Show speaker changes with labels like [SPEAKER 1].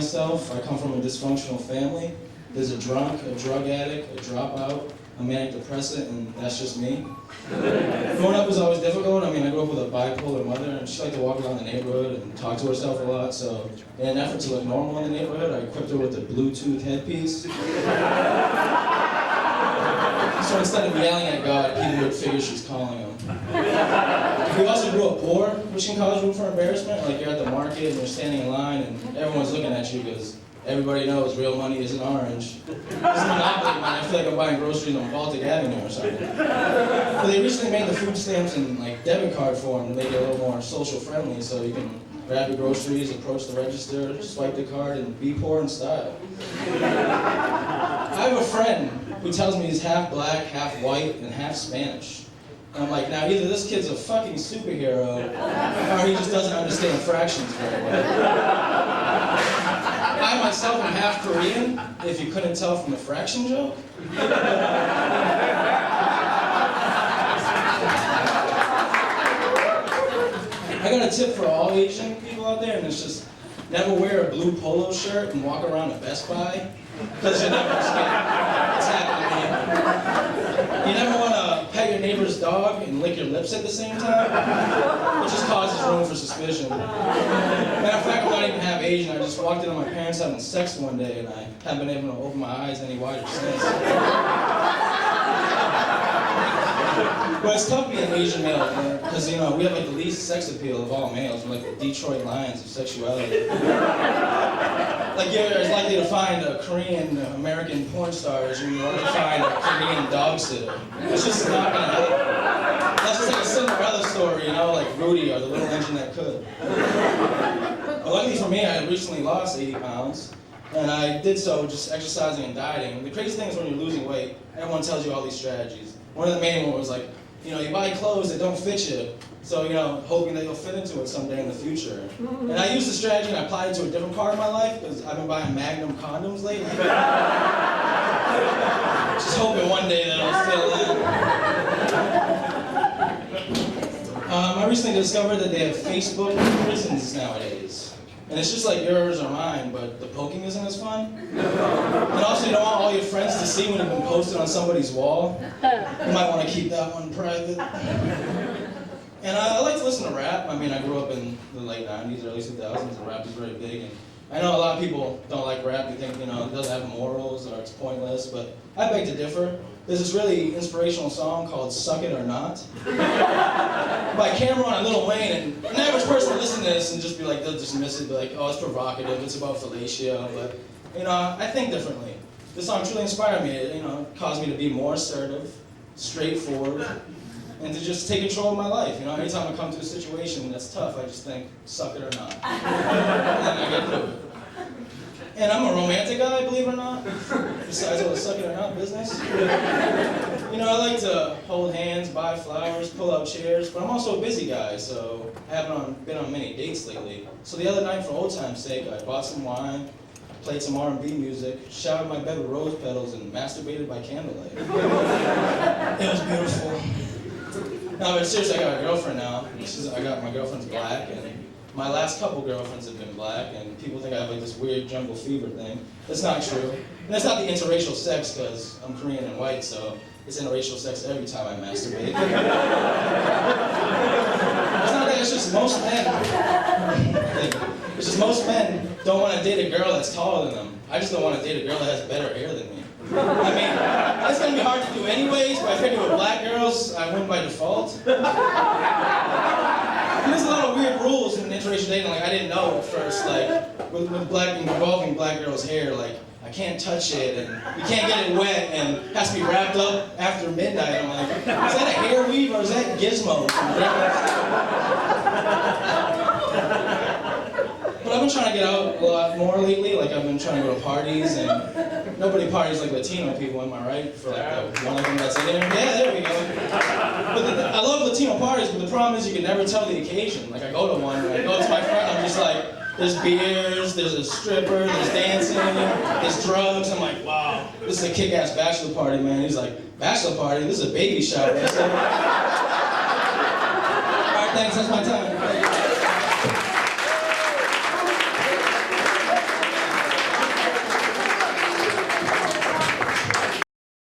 [SPEAKER 1] myself. I come from a dysfunctional family. There's a drunk, a drug addict, a dropout, a manic depressant, and that's just me. Growing up was always difficult. I grew up with a bipolar mother, and she liked to walk around the neighborhood and talk to herself a lot, so in an effort to look normal in the neighborhood, I equipped her with a Bluetooth headpiece. So instead of yelling at God, people would figure she's calling him. We also grew up poor, which can cause room for embarrassment. Like you're at the market and you're standing in line and everyone's looking at you because everybody knows real money isn't orange. This is Monopoly, man. I feel like I'm buying groceries on Baltic Avenue or something. But they recently made the food stamps in like debit card form to make it a little more social friendly, so you can grab your groceries, approach the register, swipe the card, and be poor in style. I have a friend who tells me he's half black, half white, and half Spanish. And I'm like, now either this kid's a fucking superhero, or he just doesn't understand fractions very well. I myself am half Korean, if you couldn't tell from the fraction joke. I got a tip for all Asian people out there, and it's just never wear a blue polo shirt and walk around at Best Buy, because you never escape. It's happening to me. You never want to pet your neighbor's dog and lick your lips at the same time. It just causes room for suspicion. Matter of fact, I'm not even half Asian. I just walked in on my parents having sex one day, and I haven't been able to open my eyes any wider since. But it's tough being an Asian male, because we have like the least sex appeal of all males. We're like the Detroit Lions of sexuality. Like you're as likely to find a Korean American porn star as you are to find a Korean dog sitter. It's just not gonna happen. That's just like a Cinderella story, like Rudy or the little engine that could. But luckily for me, I recently lost 80 pounds. And I did so just exercising and dieting. The crazy thing is when you're losing weight, everyone tells you all these strategies. One of the main ones was like, you buy clothes that don't fit you, so, hoping that you'll fit into it someday in the future. And I used the strategy and I applied it to a different part of my life, because I've been buying Magnum condoms lately. Just hoping one day that I'll fill in. I recently discovered that they have Facebook prisons nowadays. And it's just like yours or mine, but the poking isn't as fun. And also, you don't want all your friends to see when you've been posted on somebody's wall. You might want to keep that one private. And I like to listen to rap. I grew up in the late 90s, early 2000s, and rap was very big. And I know a lot of people don't like rap. They think, it doesn't have morals or it's pointless, but I beg to differ. There's this really inspirational song called Suck It or Not by Cameron and Lil Wayne, and an average person will listen to this and just be like, they'll dismiss it, be like, oh, it's provocative, it's about fellatio, but, I think differently. This song truly inspired me. It, caused me to be more assertive, straightforward, and to just take control of my life. Anytime I come to a situation that's tough, I just think, suck it or not. And then I get through it. And I'm a romantic guy, believe it or not, besides all the suck it or not business. I like to hold hands, buy flowers, pull out chairs, but I'm also a busy guy, so I haven't been on many dates lately. So the other night, for old time's sake, I bought some wine, played some R&B music, showered my bed with rose petals, and masturbated by candlelight. It was beautiful. No, but seriously, I got a girlfriend now. My girlfriend's black, and my last couple girlfriends have been black, and people think I have like this weird jungle fever thing. That's not true. And that's not the interracial sex, because I'm Korean and white, so it's interracial sex every time I masturbate. It's not that, it's just most men don't want to date a girl that's taller than them. I just don't want to date a girl that has better hair than me. That's going to be hard to do anyways, but I figure with black girls, I win by default. And there's a lot of weird rules in interracial dating, like I didn't know at first, like with involving black girls' hair, like I can't touch it, and you can't get it wet, and it has to be wrapped up after midnight. I'm like, is that a hair weave or is that Gizmo? But I've been trying to get out a lot more lately. Like I've been trying to go to parties, and nobody parties like Latino people, am I right? For like the one of them that's in there. Yeah, there we go. But I love Latino parties, but the problem is you can never tell the occasion. Like I go to one, and I go to my friend, I'm just like, there's beers, there's a stripper, there's dancing, there's drugs. I'm like, wow, this is a kick-ass bachelor party, man. He's like, bachelor party? This is a baby shower. All right, thanks, that's my time.